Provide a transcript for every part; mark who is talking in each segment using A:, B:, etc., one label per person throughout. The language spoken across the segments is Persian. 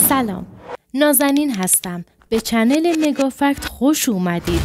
A: سلام، نازنین هستم. به چنل نگافکت خوش اومدید.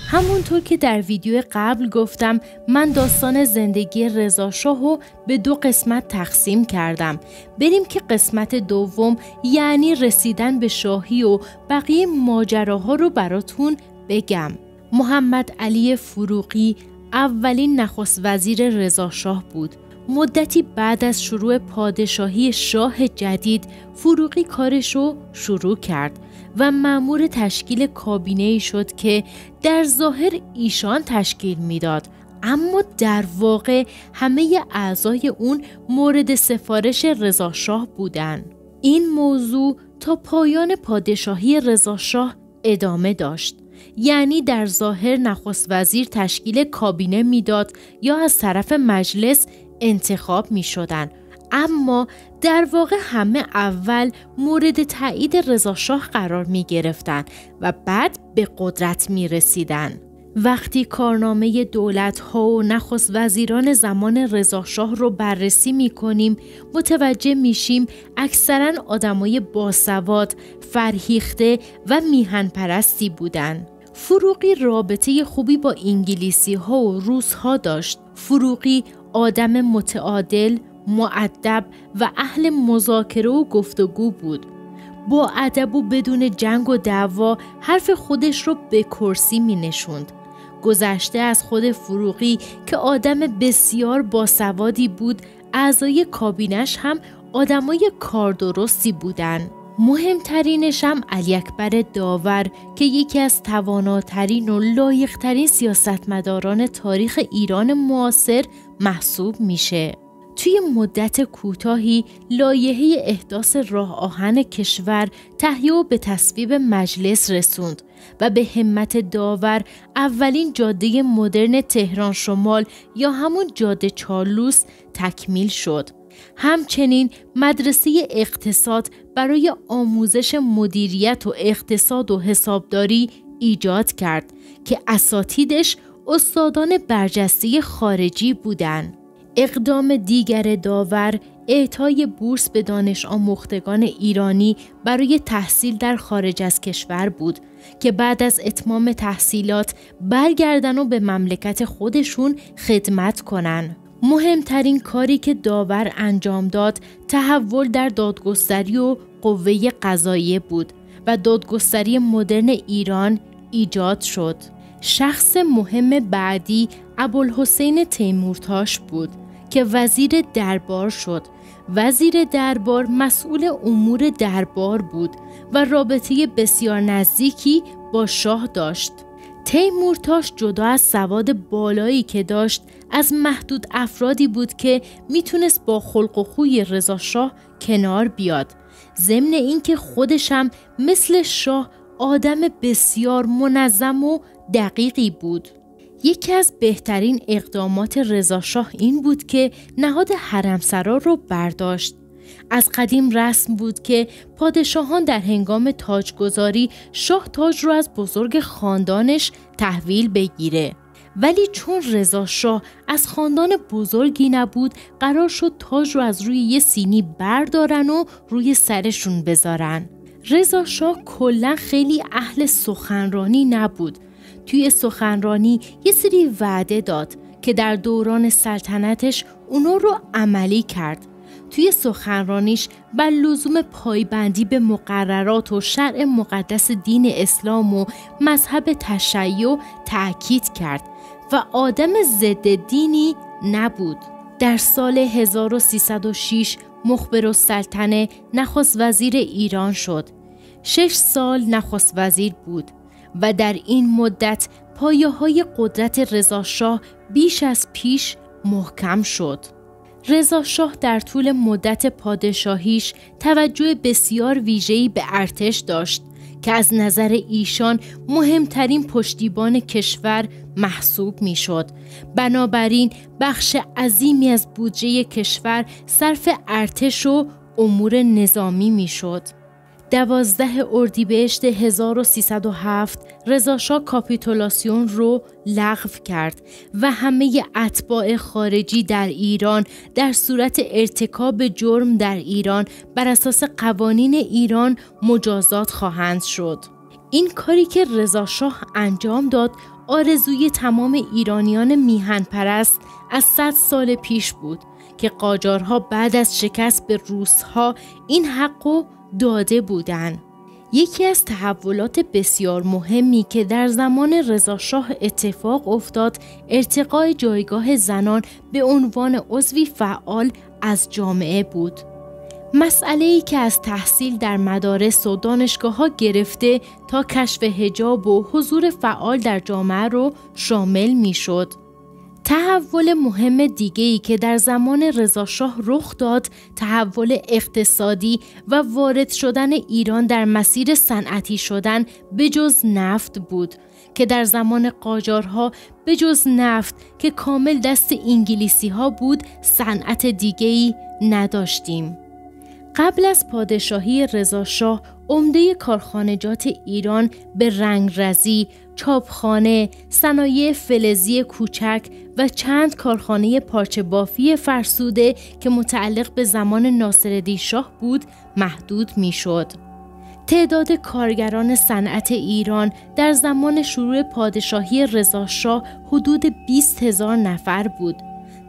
A: همونطور که در ویدیو قبل گفتم من داستان زندگی رضا شاهو به 2 قسمت تقسیم کردم. بریم که قسمت دوم یعنی رسیدن به شاهی و بقیه ماجراها رو براتون بگم. محمد علی فروغی اولین نخست وزیر رضا شاه بود. مدتی بعد از شروع پادشاهی شاه جدید فروغی کارشو شروع کرد و مأمور تشکیل کابینه‌ای شد که در ظاهر ایشان تشکیل میداد، اما در واقع همه اعضای اون مورد سفارش رضا شاه بودند. این موضوع تا پایان پادشاهی رضا شاه ادامه داشت. یعنی در ظاهر نخست وزیر تشکیل کابینه میداد یا از طرف مجلس انتخاب می شدن. اما در واقع همه اول مورد تایید رضا شاه قرار می گرفتن و بعد به قدرت می رسیدن. وقتی کارنامه دولت ها و نخست وزیران زمان رضا شاه رو بررسی می کنیم متوجه میشیم اکثرا آدمای باسواد، فرهیخته و میهن پرستی بودن. فروغی رابطه خوبی با انگلیسی ها و روس ها داشت. فروغی آدم متعادل، مؤدب و اهل مذاکره و گفتگو بود. با ادب و بدون جنگ و دعوا حرف خودش رو به کرسی می نشوند. گذشته از خود فروغی که آدم بسیار باسوادی بود، اعضای کابینش هم آدمای کاردرستی بودن. مهمترینش هم علی اکبر داور که یکی از تواناترین و لایق‌ترین سیاستمداران تاریخ ایران معاصر محسوب میشه. توی مدت کوتاهی لایحه احداث راه آهن کشور تهیه و به تصویب مجلس رسوند و به همت داور اولین جاده مدرن تهران شمال یا همون جاده چارلوس تکمیل شد. همچنین مدرسه اقتصاد برای آموزش مدیریت و اقتصاد و حسابداری ایجاد کرد که اساتیدش استادان برجسته خارجی بودند. اقدام دیگر داور اعطای بورس به دانش آموختگان ایرانی برای تحصیل در خارج از کشور بود که بعد از اتمام تحصیلات برگردن و به مملکت خودشون خدمت کنن. مهمترین کاری که داور انجام داد تحول در دادگستری و قوه قضاییه بود و دادگستری مدرن ایران ایجاد شد. شخص مهم بعدی ابوالحسین تیمورتاش بود که وزیر دربار شد. وزیر دربار مسئول امور دربار بود و رابطه بسیار نزدیکی با شاه داشت. تیمورتاش جدا از سواد بالایی که داشت از محدود افرادی بود که میتونست با خلق و خوی رضا شاه کنار بیاد. ضمن اینکه خودش هم مثل شاه آدم بسیار منظم و دقیقی بود. یکی از بهترین اقدامات رضا شاه این بود که نهاد حرمسرا رو برداشت. از قدیم رسم بود که پادشاهان در هنگام تاجگذاری شاه تاج رو از بزرگ خاندانش تحویل بگیره. ولی چون رضا شاه از خاندان بزرگی نبود، قرار شد تاج رو از روی یه سینی بردارن و روی سرشون بذارن. رضا شاه کلاً خیلی اهل سخنرانی نبود. توی سخنرانی یه سری وعده داد که در دوران سلطنتش اونو رو عملی کرد. توی سخنرانیش بر لزوم پایبندی به مقررات و شرع مقدس دین اسلام و مذهب تشیع تأکید کرد و آدم ضد دینی نبود. در سال 1306 مخبرالسلطنه نخست وزیر ایران شد. 6 سال نخست وزیر بود و در این مدت پایه‌های قدرت رضا شاه بیش از پیش محکم شد. رضا شاه در طول مدت پادشاهیش توجه بسیار ویژه‌ای به ارتش داشت که از نظر ایشان مهمترین پشتیبان کشور محسوب میشد. بنابراین بخش عظیمی از بودجه کشور صرف ارتش و امور نظامی میشد. 12 اردیبهشت 1307 رضاشاه کاپیتولاسیون رو لغو کرد و همه اتباع خارجی در ایران در صورت ارتکاب جرم در ایران بر اساس قوانین ایران مجازات خواهند شد. این کاری که رضاشاه انجام داد آرزوی تمام ایرانیان میهن پرست از 100 سال پیش بود که قاجارها بعد از شکست به روس‌ها این حقو داده بودند. یکی از تحولات بسیار مهمی که در زمان رضاشاه اتفاق افتاد ارتقای جایگاه زنان به عنوان عضوی فعال از جامعه بود. مسئله‌ای که از تحصیل در مدارس و دانشگاه‌ها گرفته تا کشف حجاب و حضور فعال در جامعه رو شامل می‌شد. تحول مهم دیگه‌ای که در زمان رضاشاه رخ داد، تحول اقتصادی و وارد شدن ایران در مسیر صنعتی شدن بجز نفت بود که در زمان قاجارها بجز نفت که کامل دست انگلیسی‌ها بود، صنعت دیگه‌ای نداشتیم. قبل از پادشاهی رضاشاه عمده کارخانجات ایران به رنگرزی، چاپخانه، صنایع فلزی کوچک و چند کارخانه پارچه بافی فرسوده که متعلق به زمان ناصرالدین شاه بود محدود میشد. تعداد کارگران صنعت ایران در زمان شروع پادشاهی رضاشاه حدود 20,000 نفر بود،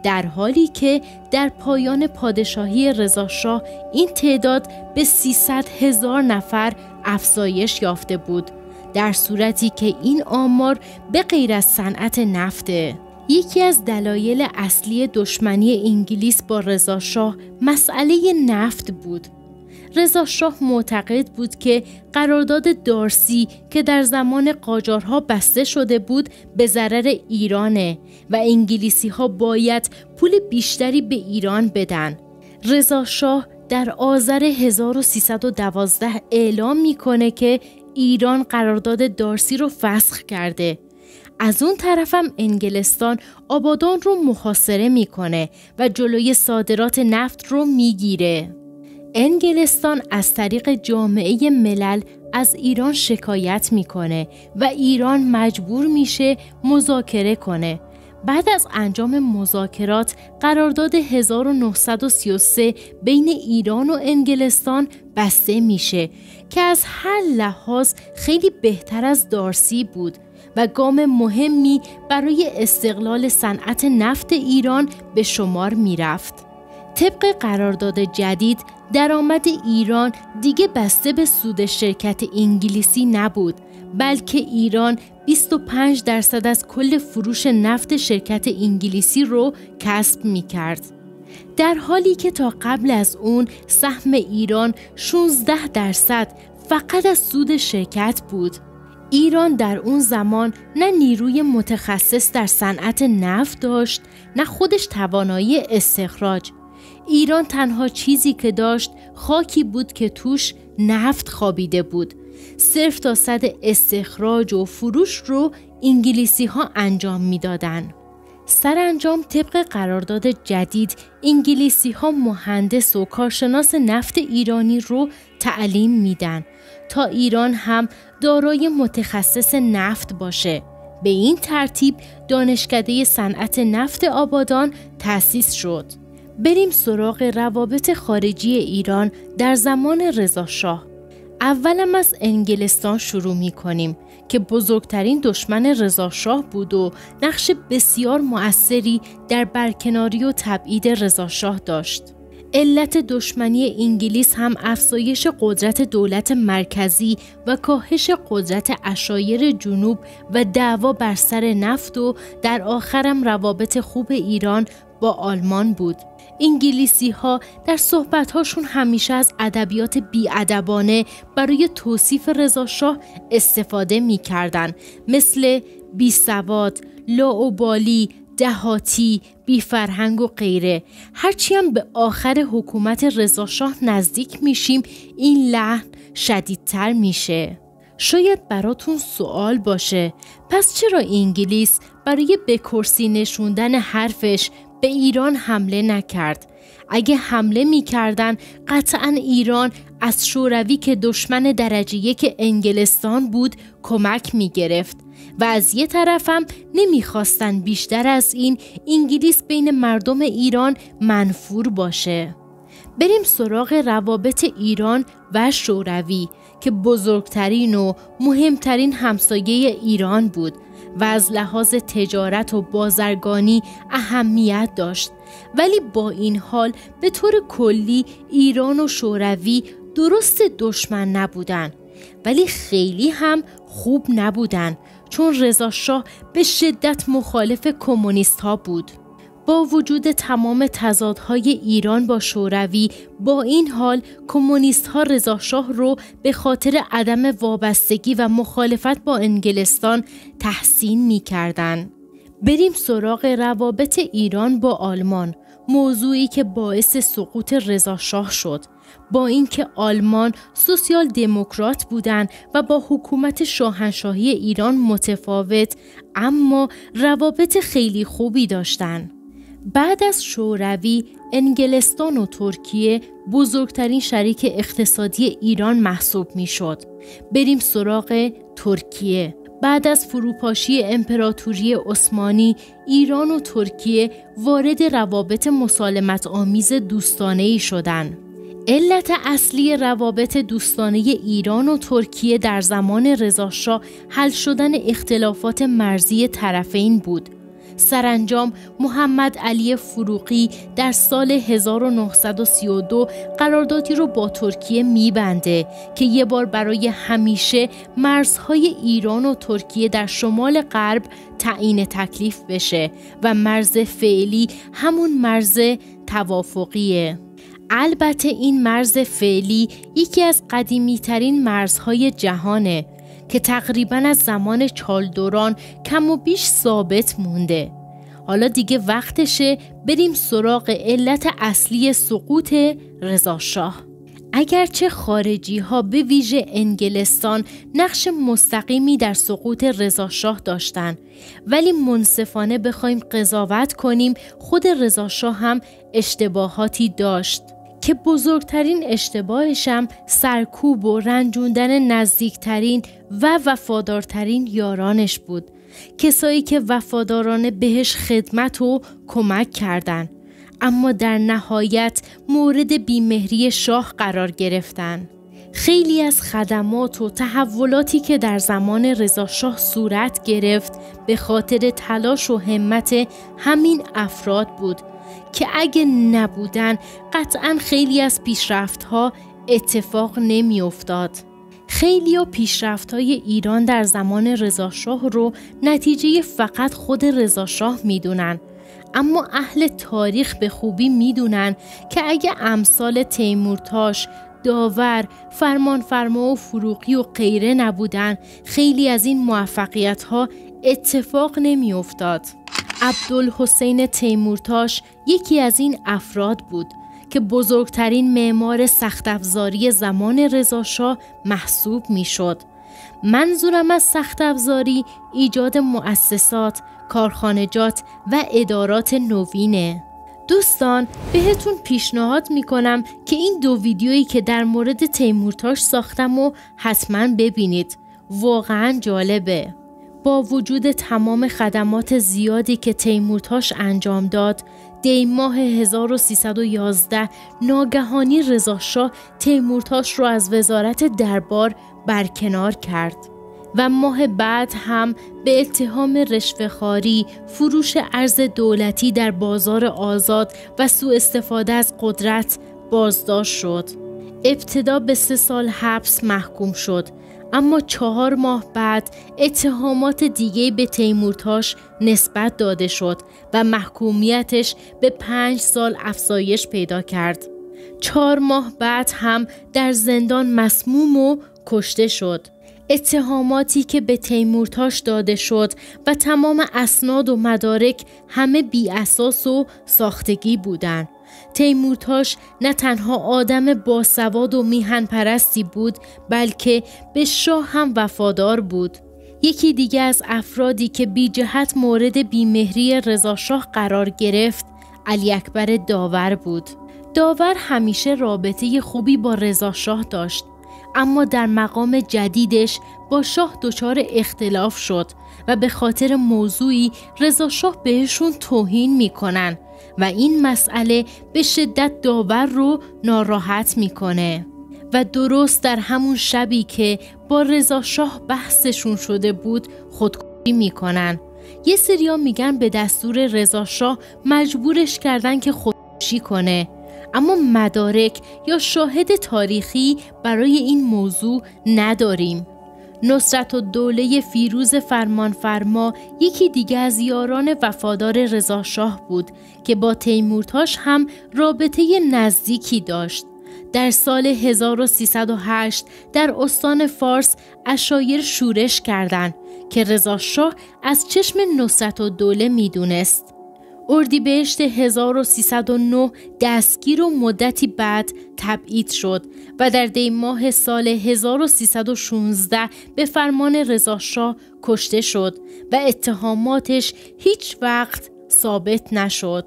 A: در حالی که در پایان پادشاهی رضاشاه این تعداد به 300,000 نفر افزایش یافته بود، در صورتی که این آمار به غیر از صنعت نفته. یکی از دلایل اصلی دشمنی انگلیس با رضاشاه مسئله نفت بود. رضاشاه معتقد بود که قرارداد دارسی که در زمان قاجارها بسته شده بود به ضرر ایرانه و انگلیسی‌ها باید پول بیشتری به ایران بدن. رضاشاه در آذر 1312 اعلام میکنه که ایران قرارداد دارسی رو فسخ کرده. از اون طرفم انگلستان آبادان رو محاصره میکنه و جلوی صادرات نفت رو میگیره. انگلستان از طریق جامعه ملل از ایران شکایت میکنه و ایران مجبور میشه مذاکره کنه. بعد از انجام مذاکرات قرارداد 1933 بین ایران و انگلستان بسته میشه که از هر لحاظ خیلی بهتر از دارسی بود و گام مهمی برای استقلال صنعت نفت ایران به شمار میرفت. طبق قرارداد جدید درآمد ایران دیگه بسته به سود شرکت انگلیسی نبود، بلکه ایران 25% از کل فروش نفت شرکت انگلیسی رو کسب می‌کرد. در حالی که تا قبل از اون سهم ایران 16% فقط از سود شرکت بود. ایران در اون زمان نه نیروی متخصص در صنعت نفت داشت، نه خودش توانایی استخراج. ایران تنها چیزی که داشت خاکی بود که توش نفت خوابیده بود. صرف تا صد استخراج و فروش رو انگلیسی ها انجام می دادن. سرانجام طبق قرارداد جدید انگلیسی ها مهندس و کارشناس نفت ایرانی رو تعلیم میدن تا ایران هم دارای متخصص نفت باشه. به این ترتیب دانشکده صنعت نفت آبادان تأسیس شد. بریم سراغ روابط خارجی ایران در زمان رضاشاه. اولم از انگلستان شروع می کنیم که بزرگترین دشمن رضاشاه بود و نقش بسیار مؤثری در برکناری و تبعید رضاشاه داشت. علت دشمنی انگلیس هم افزایش قدرت دولت مرکزی و کاهش قدرت عشایر جنوب و دعوا بر سر نفت و در آخرم روابط خوب ایران با آلمان بود. انگلیسی ها در صحبت‌هاشون همیشه از ادبیات بی‌ادبانه برای توصیف رضاشاه استفاده می‌کردن، مثل بی‌سواد، لاابالی، دهاتی، بی‌فرهنگ و غیره. هرچی هم به آخر حکومت رضاشاه نزدیک میشیم این لحن شدیدتر میشه. شاید براتون سوال باشه، پس چرا انگلیس برای به کرسی نشوندن حرفش به ایران حمله نکرد؟ اگه حمله می‌کردن قطعاً ایران از شوروی که دشمن درجه یک انگلستان بود کمک می گرفت و از یه طرف هم نمیخواستن بیشتر از این انگلیس بین مردم ایران منفور باشه. بریم سراغ روابط ایران و شوروی که بزرگترین و مهمترین همسایه ایران بود و از لحاظ تجارت و بازرگانی اهمیت داشت. ولی با این حال به طور کلی ایران و شوروی درست دشمن نبودن، ولی خیلی هم خوب نبودن، چون رضا شاه به شدت مخالف کمونیست ها بود. با وجود تمام تضادهای ایران با شوروی، با این حال کمونیست ها رضا شاه رو به خاطر عدم وابستگی و مخالفت با انگلستان تحسین می کردن. بریم سراغ روابط ایران با آلمان، موضوعی که باعث سقوط رضا شاه شد. با اینکه آلمان سوسیال دموکرات بودند و با حکومت شاهنشاهی ایران متفاوت، اما روابط خیلی خوبی داشتند. بعد از شوروی، انگلستان و ترکیه بزرگترین شریک اقتصادی ایران محسوب می شد. بریم سراغ ترکیه. بعد از فروپاشی امپراتوری عثمانی، ایران و ترکیه وارد روابط مسالمت آمیز دوستانه‌ای شدند. علت اصلی روابط دوستانه ایران و ترکیه در زمان رضا شاه حل شدن اختلافات مرزی طرفین بود. سرانجام محمد علی فروغی در سال 1932 قراردادی رو با ترکیه می‌بنده که یه بار برای همیشه مرزهای ایران و ترکیه در شمال غرب تعیین تکلیف بشه و مرز فعلی همون مرز توافقیه. البته این مرز فعلی یکی از قدیمی‌ترین مرزهای جهانه که تقریباً از زمان چالدوران کم و بیش ثابت مونده. حالا دیگه وقتشه بریم سراغ علت اصلی سقوط رضا شاه. اگرچه خارجی ها به ویژه انگلستان نقش مستقیمی در سقوط رضا شاه داشتن، ولی منصفانه بخوایم قضاوت کنیم خود رضا شاه هم اشتباهاتی داشت که بزرگترین اشتباهش هم سرکوب و رنجوندن نزدیکترین و وفادارترین یارانش بود، کسایی که وفادارانه بهش خدمت و کمک کردند، اما در نهایت مورد بیمهری شاه قرار گرفتن. خیلی از خدمات و تحولاتی که در زمان رضا شاه صورت گرفت به خاطر تلاش و همت همین افراد بود که اگه نبودن قطعاً خیلی از پیشرفت‌ها اتفاق نمی افتاد. خیلی از پیشرفت‌های ایران در زمان رضا شاه رو نتیجه فقط خود رضا شاه میدونن، اما اهل تاریخ به خوبی میدونن که اگه امثال تیمورتاش، داور، فرمانفرما و فروغی و غیره نبودن، خیلی از این موفقیت‌ها اتفاق نمی افتاد. عبدالحسین تیمورتاش یکی از این افراد بود که بزرگترین معمار سخت افزاری زمان رضا شاه محسوب می شد. منظورم از سخت افزاری ایجاد مؤسسات، کارخانجات و ادارات نوینه. دوستان بهتون پیشنهاد میکنم که این دو ویدیویی که در مورد تیمورتاش ساختم و حتما ببینید، واقعا جالبه. با وجود تمام خدمات زیادی که تیمورتاش انجام داد، دی ماه 1311 ناگهانی رضا شاه تیمورتاش رو از وزارت دربار برکنار کرد و ماه بعد هم به اتهام رشوه‌خواری، فروش ارز دولتی در بازار آزاد و سوء استفاده از قدرت بازداشت شد. ابتدا به 3 سال حبس محکوم شد، اما 4 ماه بعد اتهامات دیگه به تیمورتاش نسبت داده شد و محکومیتش به 5 سال افزایش پیدا کرد. 4 ماه بعد هم در زندان مسموم و کشته شد. اتهاماتی که به تیمورتاش داده شد و تمام اسناد و مدارک همه بی اساس و ساختگی بودند. تیمورتاش نه تنها آدم باسواد و میهن پرستی بود، بلکه به شاه هم وفادار بود. یکی دیگه از افرادی که بی جهت مورد بیمهری رضا شاه قرار گرفت، علی اکبر داور بود. داور همیشه رابطه خوبی با رضاشاه داشت، اما در مقام جدیدش با شاه دچار اختلاف شد و به خاطر موضوعی رضاشاه بهشون توهین میکنن و این مسئله به شدت داور رو ناراحت میکنه. و درست در همون شبی که با رضاشاه بحثشون شده بود خودکشی میکنن. یه سریا میگن به دستور رضاشاه مجبورش کردن که خودکشی کنه، اما مدارک یا شاهد تاریخی برای این موضوع نداریم. نصرتالدوله فیروز فرمانفرما یکی دیگه از یاران وفادار رضاشاه بود که با تیمورتاش هم رابطه نزدیکی داشت. در سال 1308 در استان فارس عشایر شورش کردند که رضاشاه از چشم نصرتالدوله میدونست. اردیبهشت 1309 دستگیر و مدتی بعد تبعید شد و در دی ماه سال 1316 به فرمان رضاشاه کشته شد و اتهاماتش هیچ وقت ثابت نشد.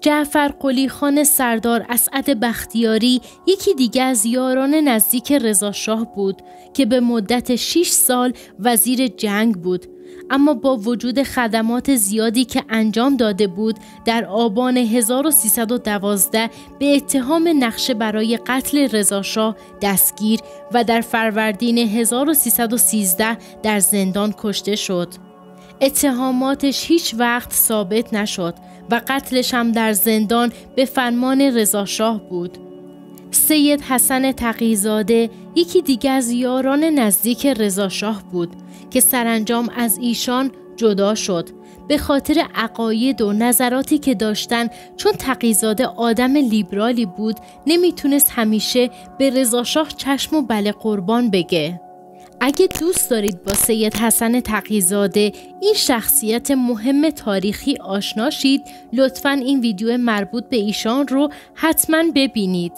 A: جعفر قلی خان سردار اسعد بختیاری یکی دیگه از یاران نزدیک رضاشاه بود که به مدت 6 سال وزیر جنگ بود، اما با وجود خدمات زیادی که انجام داده بود در آبان 1312 به اتهام نقشه برای قتل رضاشاه دستگیر و در فروردین 1313 در زندان کشته شد. اتهاماتش هیچ وقت ثابت نشد و قتلش هم در زندان به فرمان رضاشاه بود. سید حسن تقی‌زاده یکی دیگه از یاران نزدیک رضاشاه بود که سرانجام از ایشان جدا شد به خاطر عقاید و نظراتی که داشتن. چون تقی‌زاده آدم لیبرالی بود نمیتونست همیشه به رضاشاه چشم و بله قربان بگه. اگه دوست دارید با سید حسن تقی‌زاده این شخصیت مهم تاریخی آشنا شید، لطفاً این ویدیو مربوط به ایشان رو حتماً ببینید.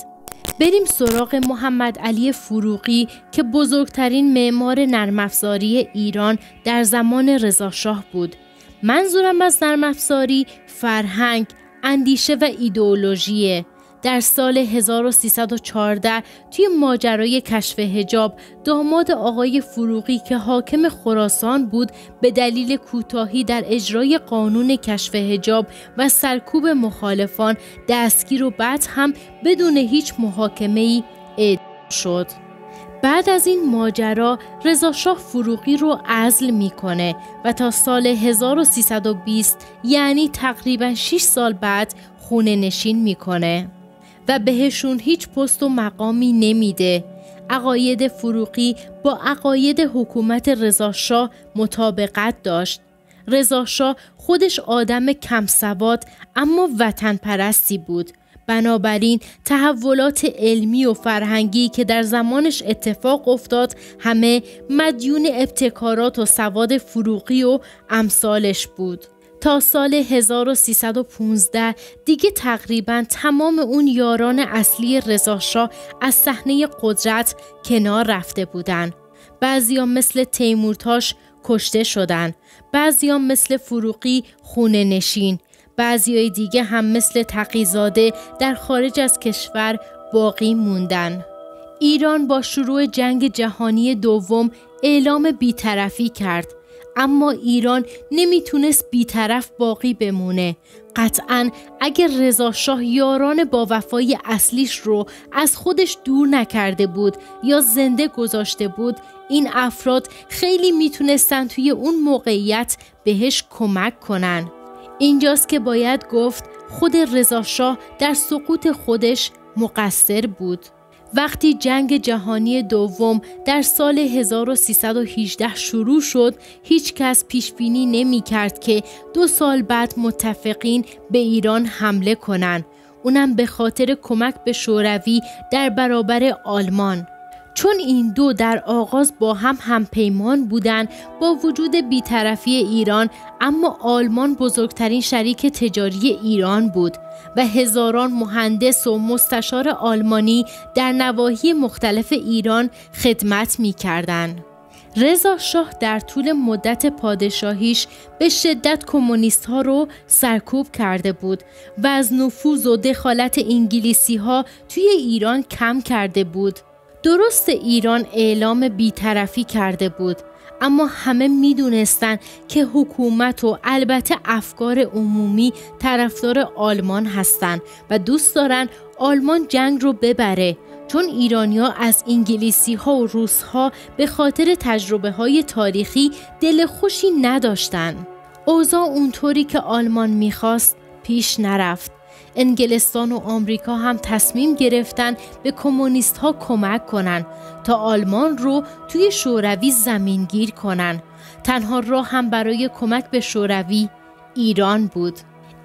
A: بریم سراغ محمد علی فروغی که بزرگترین معمار نرم افزاری ایران در زمان رضاشاه بود. منظورم از نرم افزاری فرهنگ، اندیشه و ایدئولوژیه. در سال 1314 توی ماجرای کشف حجاب داماد آقای فروغی که حاکم خراسان بود به دلیل کوتاهی در اجرای قانون کشف حجاب و سرکوب مخالفان دستگیر و بعد هم بدون هیچ محاکمه‌ای اعدام شد. بعد از این ماجرا رضاشاه فروغی رو عزل میکنه و تا سال 1320 یعنی تقریباً 6 سال بعد خونه نشین میکنه و بهشون هیچ پست و مقامی نمیده. عقاید فروغی با عقاید حکومت رضاشاه مطابقت داشت. رضاشاه خودش آدم کم سواد اما وطن پرستی بود. بنابراین تحولات علمی و فرهنگی که در زمانش اتفاق افتاد همه مدیون ابتکارات و سواد فروغی و امثالش بود. تا سال 1315 دیگه تقریباً تمام اون یاران اصلی رضاشاه از صحنه قدرت کنار رفته بودن. بعضیا مثل تیمورتاش کشته شدن، بعضیا مثل فروغی خونه نشین، بعضیای دیگه هم مثل تقی‌زاده در خارج از کشور باقی موندن. ایران با شروع جنگ جهانی دوم اعلام بی‌طرفی کرد، اما ایران نمیتونست بی‌طرف باقی بمونه. قطعاً اگر رضاشاه یاران با وفای اصلیش رو از خودش دور نکرده بود یا زنده گذاشته بود، این افراد خیلی میتونستن توی اون موقعیت بهش کمک کنن. اینجاست که باید گفت خود رضاشاه در سقوط خودش مقصر بود. وقتی جنگ جهانی دوم در سال 1318 شروع شد، هیچ کس پیش بینی نمی کرد که 2 سال بعد متفقین به ایران حمله کنند، اونم به خاطر کمک به شوروی در برابر آلمان. چون این دو در آغاز با هم پیمان بودند، با وجود بی‌طرفی ایران، اما آلمان بزرگترین شریک تجاری ایران بود و هزاران مهندس و مستشار آلمانی در نواحی مختلف ایران خدمت می‌کردند. رضا شاه در طول مدت پادشاهیش به شدت کمونیست ها رو سرکوب کرده بود و از نفوذ و دخالت انگلیسی ها توی ایران کم کرده بود. درست ایران اعلام بی‌طرفی کرده بود، اما همه میدونستن که حکومت و البته افکار عمومی طرفدار آلمان هستن و دوست دارن آلمان جنگ رو ببره، چون ایرانی‌ها از انگلیسی‌ها و روس‌ها به خاطر تجربه‌های تاریخی دل خوشی نداشتن. اوضاع اونطوری که آلمان می‌خواست پیش نرفت. انگلستان و آمریکا هم تصمیم گرفتن به کمونیست‌ها کمک کنن تا آلمان رو توی شوروی زمینگیر کنن. تنها راه هم برای کمک به شوروی ایران بود.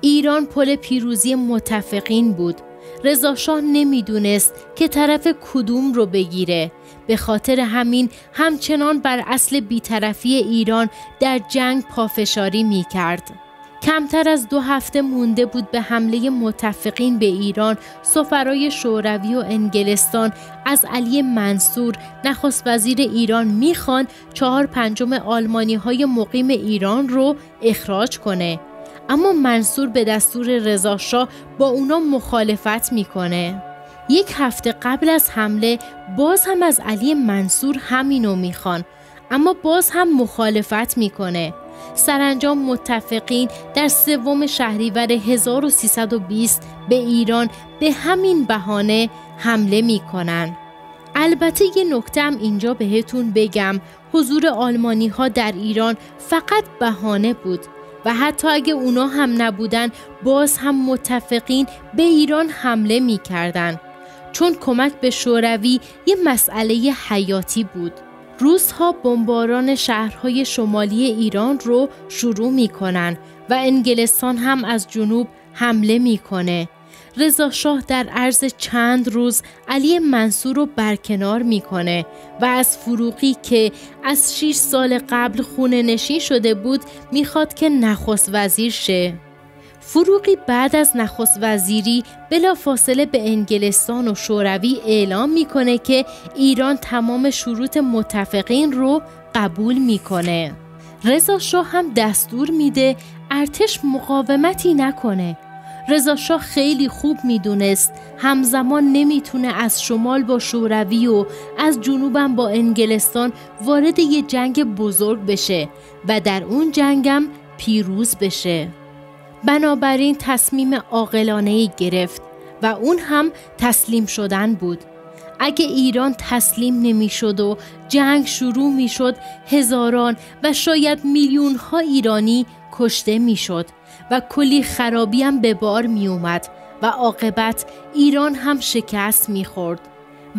A: ایران پل پیروزی متفقین بود. رضا شاه نمیدونست که طرف کدوم رو بگیره. به خاطر همین همچنان بر اصل بی‌طرفی ایران در جنگ پافشاری می‌کرد. کمتر از 2 هفته مونده بود به حمله متفقین به ایران. سفرای شوروی و انگلستان از علی منصور نخست وزیر ایران میخوان 4/5 آلمانی‌های مقیم ایران رو اخراج کنه، اما منصور به دستور رضا شاه با اونا مخالفت میکنه. 1 هفته قبل از حمله باز هم از علی منصور همینو میخوان، اما باز هم مخالفت میکنه. سرانجام متفقین در 3 شهریور 1320 به ایران به همین بهانه حمله میکنن. البته یه نکته هم اینجا بهتون بگم، حضور آلمانی ها در ایران فقط بهانه بود و حتی اگه اونا هم نبودن باز هم متفقین به ایران حمله میکردن، چون کمک به شوروی یه مسئله حیاتی بود. روس‌ها بمباران شهرهای شمالی ایران رو شروع می‌کنن و انگلستان هم از جنوب حمله می‌کنه. رضا شاه در عرض چند روز علی منصور رو برکنار می‌کنه و از فروغی که از 6 سال قبل خونه نشین شده بود می‌خواد که نخست وزیر شه. فروغی بعد از نخست وزیری بلافاصله به انگلستان و شوروی اعلام میکنه که ایران تمام شروط متفقین رو قبول میکنه. رضا شاه هم دستور میده ارتش مقاومتی نکنه. رضا شاه خیلی خوب میدونست همزمان نمیتونه از شمال با شوروی و از جنوبم با انگلستان وارد یه جنگ بزرگ بشه و در اون جنگم پیروز بشه. بنابراین تصمیم عاقلانه‌ای گرفت و اون هم تسلیم شدن بود. اگه ایران تسلیم نمی‌شد و جنگ شروع می‌شد، هزاران و شاید میلیون‌ها ایرانی کشته می‌شد و کلی خرابی هم به بار می‌اومد و عاقبت ایران هم شکست می‌خورد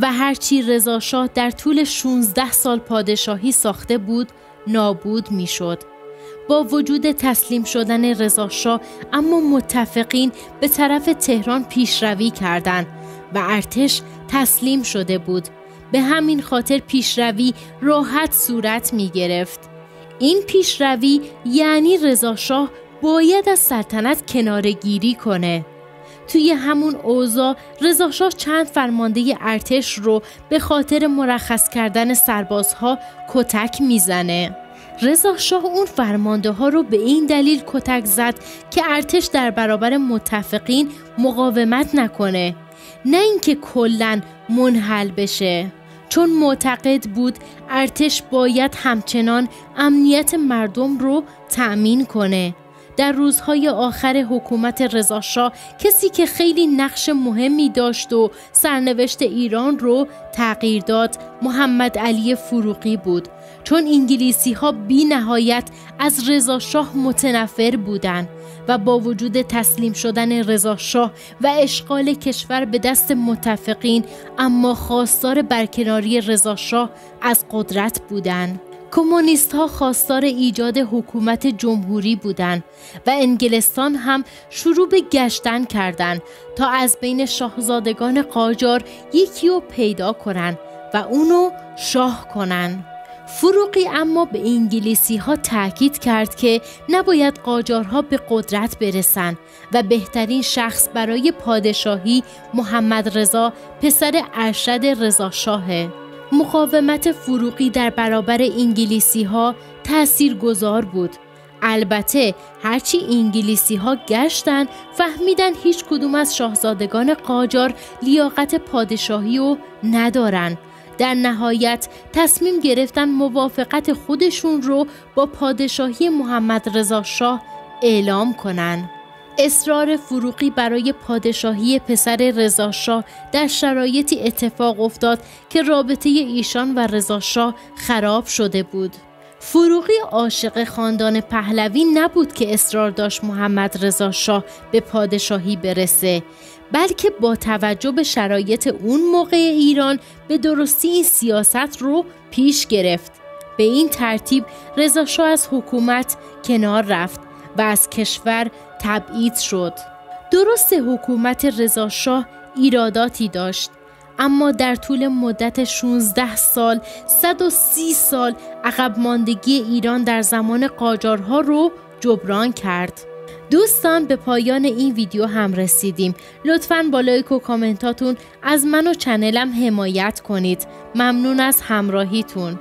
A: و هرچی رضا شاه در طول 16 سال پادشاهی ساخته بود نابود می‌شد. با وجود تسلیم شدن رضا شاه اما متفقین به طرف تهران پیشروی کردند و ارتش تسلیم شده بود. به همین خاطر پیشروی راحت صورت می گرفت. این پیشروی یعنی رضا شاه باید از سلطنت کناره‌گیری کنه. توی همون اوضاع رضا شاه چند فرمانده ارتش رو به خاطر مرخص کردن سربازها کتک میزنه. رضا شاه اون فرمانده ها رو به این دلیل کتک زد که ارتش در برابر متفقین مقاومت نکنه، نه اینکه کلاً منحل بشه، چون معتقد بود ارتش باید همچنان امنیت مردم رو تأمین کنه. در روزهای آخر حکومت رضا شاه کسی که خیلی نقش مهمی داشت و سرنوشت ایران رو تغییر داد محمد علی فروغی بود، چون انگلیسی ها بی نهایت از رضا شاه متنفر بودند و با وجود تسلیم شدن رضا شاه و اشغال کشور به دست متفقین اما خواستار برکناری رضا شاه از قدرت بودند. کمونیست ها خواستار ایجاد حکومت جمهوری بودند و انگلستان هم شروع به گشتن کردند تا از بین شاهزادگان قاجار یکی رو پیدا کنن و اونو شاه کنن. فروغی اما به انگلیسی ها تاکید کرد که نباید قاجارها به قدرت برسن و بهترین شخص برای پادشاهی محمد رضا پسر ارشد رضا شاهه. مقاومت فروغی در برابر انگلیسی‌ها تأثیرگذار بود. البته هرچی انگلیسی‌ها گشتن فهمیدن هیچ کدوم از شاهزادگان قاجار لیاقت پادشاهی رو ندارن. در نهایت تصمیم گرفتن موافقت خودشون رو با پادشاهی محمد رضا شاه اعلام کنن. اصرار فروغی برای پادشاهی پسر رضا شاه در شرایطی اتفاق افتاد که رابطه ایشان و رضا شاه خراب شده بود. فروغی عاشق خاندان پهلوی نبود که اصرار داشت محمد رضا شاه به پادشاهی برسه، بلکه با توجه به شرایط اون موقع ایران به درستی این سیاست رو پیش گرفت. به این ترتیب رضا شاه از حکومت کنار رفت و از کشور تبعید شد. درست حکومت رضا شاه ایراداتی داشت، اما در طول مدت 16 سال 130 سال عقب ماندگی ایران در زمان قاجارها رو جبران کرد. دوستان، به پایان این ویدیو هم رسیدیم. لطفاً با لایک و کامنتاتون از من و چنلم حمایت کنید. ممنون از همراهیتون.